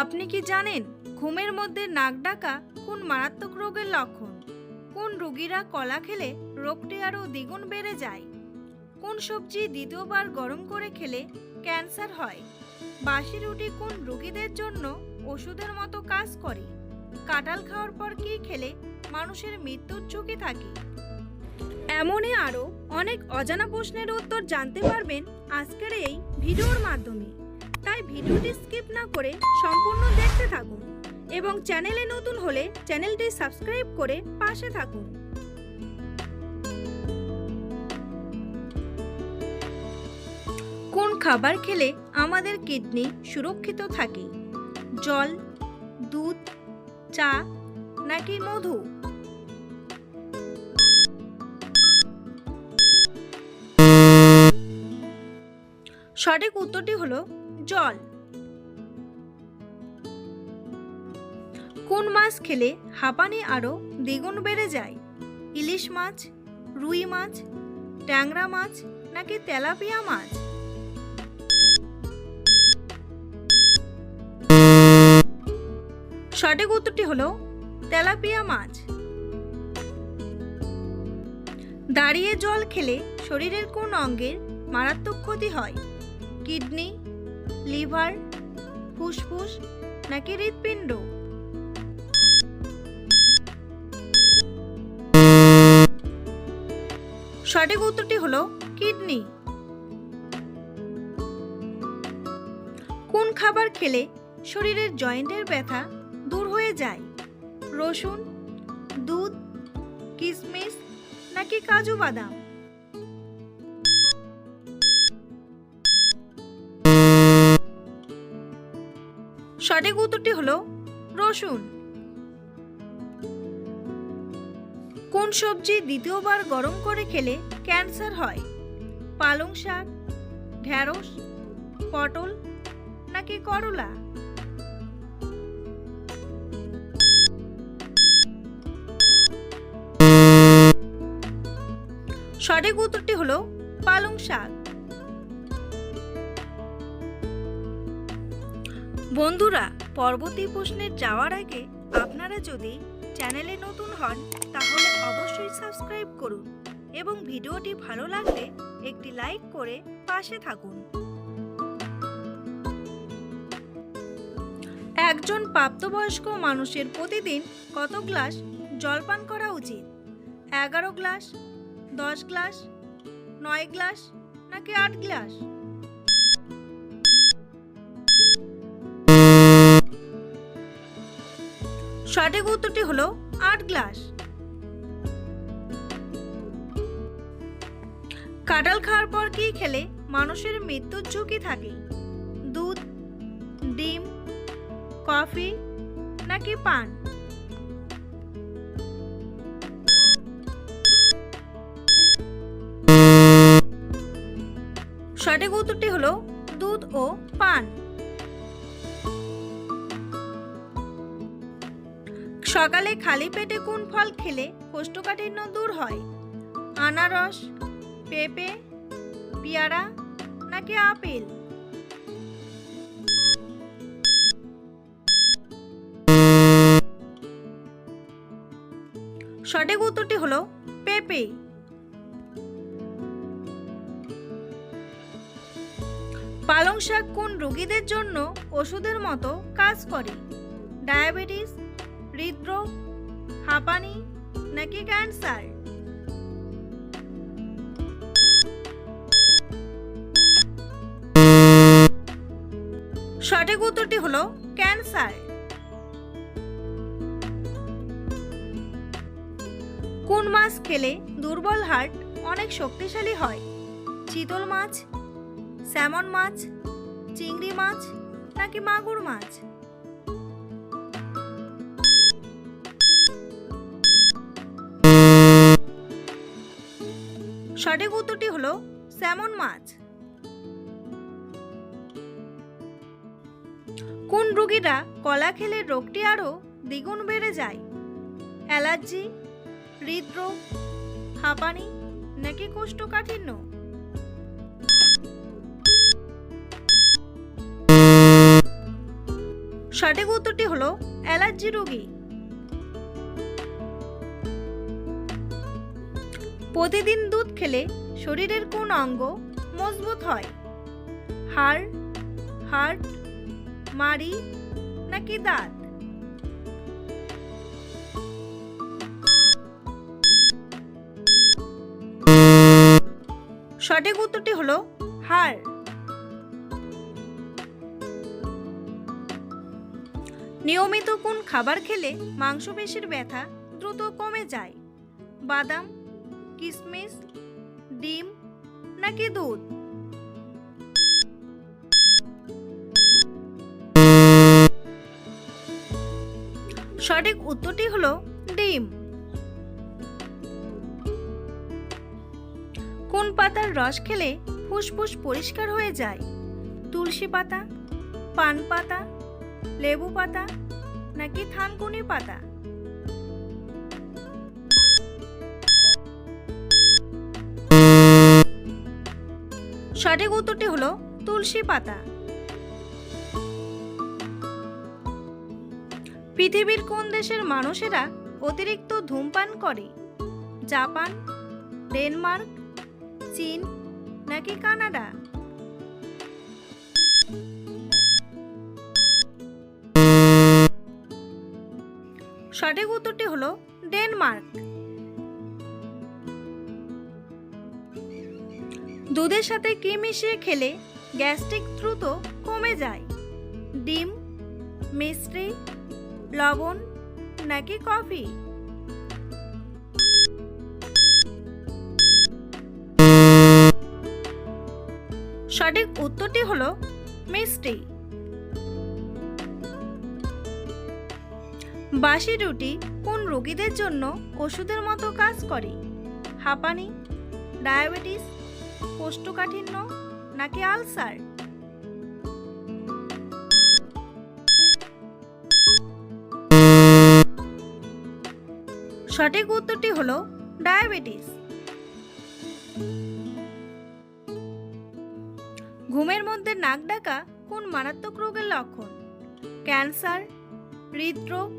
আপনি কি জানেন ঘুমের মধ্যে নাক ডাকা কোন মারাত্মক রোগের লক্ষণ? কোন রোগীরা কলা খেলে রোগটি আরও দ্বিগুণ বেড়ে যায়? কোন সবজি দ্বিতীয়বার গরম করে খেলে ক্যান্সার হয়? বাসি রুটি কোন রোগীদের জন্য ওষুধের মতো কাজ করে? কাঁঠাল খাওয়ার পর কি খেলে মানুষের মৃত্যুর ঝুঁকি থাকে? এমনই আরও অনেক অজানা প্রশ্নের উত্তর জানতে পারবেন আজকের এই ভিডিওর মাধ্যমে। তাই ভিডিওটি স্কিপ না করে সম্পূর্ণ দেখতে থাকুন এবং চ্যানেলে নতুন হলে চ্যানেলটি সাবস্ক্রাইব করে পাশে থাকুন। কোন খাবার খেলে আমাদের কিডনি সুরক্ষিত থাকে? জল, দুধ, চা নাকি মধু? সঠিক উত্তরটি হলো জল। কোন মাছ খেলে হাঁপানি আরও দ্বিগুণ বেড়ে যায়? ইলিশ মাছ, রুই মাছ, ট্যাংরা মাছ নাকি তেলাপিয়া মাছ? সঠিক উত্তরটি হলো তেলাপিয়া মাছ। দাঁড়িয়ে জল খেলে শরীরের কোন অঙ্গের মারাত্মক ক্ষতি হয়? কিডনি, লিভার, ফুসফুস নাকি হৃৎপিণ্ড? সঠিক উত্তরটি হলো কিডনি। কোন খাবার খেলে শরীরের জয়েন্টের ব্যথা দূর হয়ে যায়? রসুন, দুধ, কিশমিশ নাকি কাজু বাদাম? সঠিক উত্তরটি হলো রসুন। কোন সবজি দ্বিতীয়বার গরম করে খেলে ক্যান্সার হয়? পালং শাক, ঢেঁড়স, পটল নাকি করলা? সঠিক উত্তরটি হলো পালং শাক। বন্ধুরা, পরবর্তী প্রশ্নে যাওয়ার আগে আপনারা যদি চ্যানেলে নতুন হন তাহলে অবশ্যই সাবস্ক্রাইব করুন এবং ভিডিওটি ভালো লাগলে একটি লাইক করে পাশে থাকুন। একজন প্রাপ্তবয়স্ক মানুষের প্রতিদিন কত গ্লাস জল পান করা উচিত? 11 গ্লাস, 10 গ্লাস, 9 গ্লাস নাকি 8 গ্লাস? সঠিক উত্তরটি হলো 8 গ্লাস। কাঁঠাল খাওয়ার পর কি খেলে মানুষের মৃত্যুর ঝুঁকি থাকে? দুধ, ডিম, কফি নাকি পান? সঠিক উত্তরটি হলো দুধ ও পান। সকালে খালি পেটে কোন ফল খেলে কোষ্ঠকাঠিন্য দূর হয়? আনারস, পেঁপে, পেয়ারা নাকি আপেল? সঠিক উত্তরটি হলো পেঁপে। পালং শাক কোন রোগীদের জন্য ওষুধের মতো কাজ করে? ডায়াবেটিস, হৃদরোগ, হাঁপানি নাকি ক্যান্সার? সঠিক উত্তরটি হলো ক্যান্সার। কোন মাছ খেলে দুর্বল হার্ট অনেক শক্তিশালী হয়? চিতল মাছ, স্যামন মাছ, চিংড়ি মাছ নাকি মাগুর মাছ? সঠিক উত্তরটি হলো স্যামন মাছ। কোন রোগীরা কলা খেলে রোগটি আরও দ্বিগুণ বেড়ে যায়? অ্যালার্জি, হৃদরোগ, হাঁপানি নাকি কোষ্ঠকাঠিন্য? সঠিক উত্তরটি হলো অ্যালার্জি রোগী। প্রতিদিন দুধ খেলে শরীরের কোন অঙ্গ মজবুত হয়? হাড়, হার্ট, মাড়ি নাকি দাঁত? সঠিক উত্তরটি হলো হাড়। নিয়মিত কোন খাবার খেলে মাংসপেশির ব্যথা দ্রুত কমে যায়? বাদাম, কিশমিশ, ডিম নাকি দুধ? সঠিক উত্তরটি হলো ডিম। কোন পাতার রস খেলে ফুসফুস পরিষ্কার হয়ে যায়? তুলসী পাতা, পান পাতা, লেবু পাতা নাকি থানকুনি পাতা? সঠিক উত্তরটি হলো তুলসী পাতা। পৃথিবীর কোন দেশের মানুষেরা অতিরিক্ত ধূমপান করে? জাপান, ডেনমার্ক, চীন নাকি কানাডা? সঠিক উত্তরটি হলো ডেনমার্ক। দুধের সাথে কি মিশিয়ে খেলে গ্যাস্ট্রিক দ্রুত কমে যায়? ডিম, মিশ্রি, লবণ নাকি কফি? সঠিক উত্তরটি হলো মিষ্টি। বাসি রুটি কোন রোগীদের জন্য ওষুধের মতো কাজ করে? হাঁপানি, ডায়াবেটিস, কোষ্ঠকাঠিন্য নাকি আলসার? সঠিক উত্তরটি হলো ডায়াবেটিস। ঘুমের মধ্যে নাক ডাকা কোন মারাত্মক রোগের লক্ষণ? ক্যান্সার, হৃদরোগ,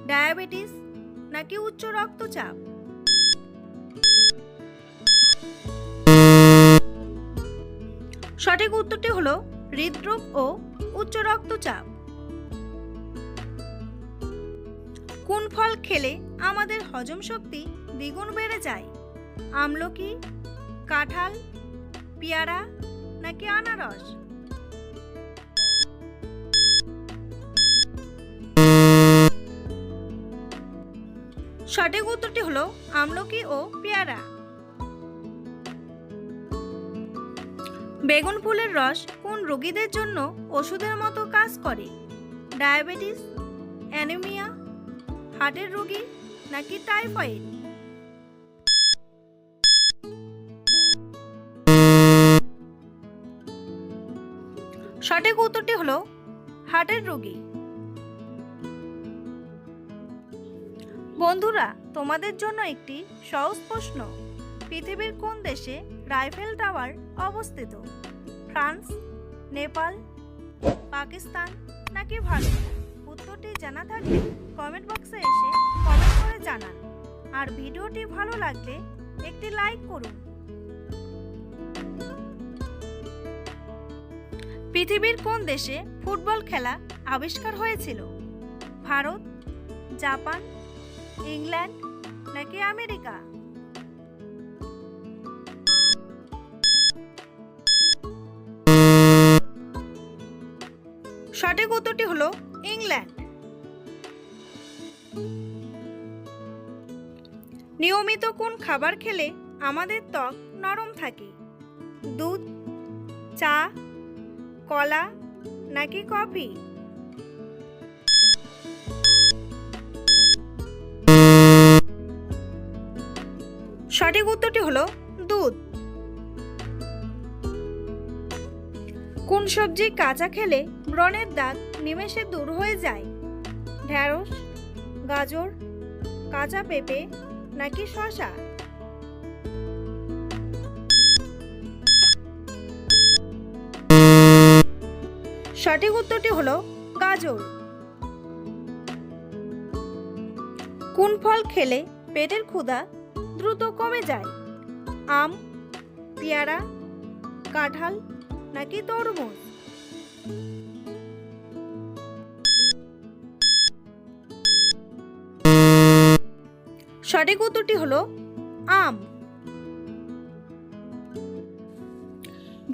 ডায়াবেটিস নাকি উচ্চ রক্তচাপ? সঠিক উত্তরটি হলো হৃদরোগ ও উচ্চ রক্তচাপ। কোন ফল খেলে আমাদের হজম শক্তি দ্বিগুণ বেড়ে যায়? আমলকি, কাঁঠাল, পেয়ারা নাকি আনারস? সঠিক উত্তরটি হলো আমলকি ও পেয়ারা। বেগুন ফুলের রস কোন রোগীদের জন্য ওষুধের মতো কাজ করে? ডায়াবেটিস, অ্যানিমিয়া, হার্টের রোগী নাকি টাইফয়েড? সঠিক উত্তরটি হলো হার্টের রোগী। বন্ধুরা, তোমাদের জন্য একটি সহজ প্রশ্ন। পৃথিবীর কোন দেশে রাইফেল টাওয়ার অবস্থিত? ফ্রান্স, নেপাল, পাকিস্তান নাকি ভারত? উত্তরটি জানা থাকলে কমেন্ট বক্সে এসে কমেন্ট করে জানান। আর ভিডিওটি ভালো লাগলে একটি লাইক করুন। পৃথিবীর কোন দেশে ফুটবল খেলা আবিষ্কার হয়েছিল? ভারত, জাপান, ইংল্যান্ড নাকি আমেরিকা? সঠিক উত্তরটি হলো ইংল্যান্ড। নিয়মিত কোন খাবার খেলে আমাদের ত্বক নরম থাকে? দুধ, চা, কলা নাকি কফি? সঠিক উত্তরটি হলো দুধ। কোন সবজি কাঁচা খেলে ব্রণের দাগ নিমেষে দূর হয়ে যায়? ঢেঁড়স, গাজর, কাঁচা পেঁপে নাকি শসা? সঠিক উত্তরটি হলো গাজর। কোন ফল খেলে পেটের ক্ষুধা দ্রুত কমে যায়? আম, পেয়ারা, কাঁঠাল নাকি তরমুজ? সঠিক উত্তরটি হলো আম।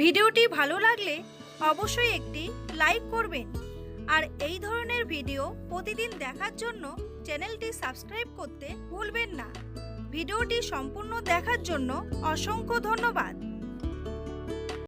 ভিডিওটি ভালো লাগলে অবশ্যই একটি লাইক করবেন আর এই ধরনের ভিডিও প্রতিদিন দেখার জন্য চ্যানেলটি সাবস্ক্রাইব করতে ভুলবেন না। ভিডিওটি সম্পূর্ণ দেখার জন্য অসংখ্য ধন্যবাদ।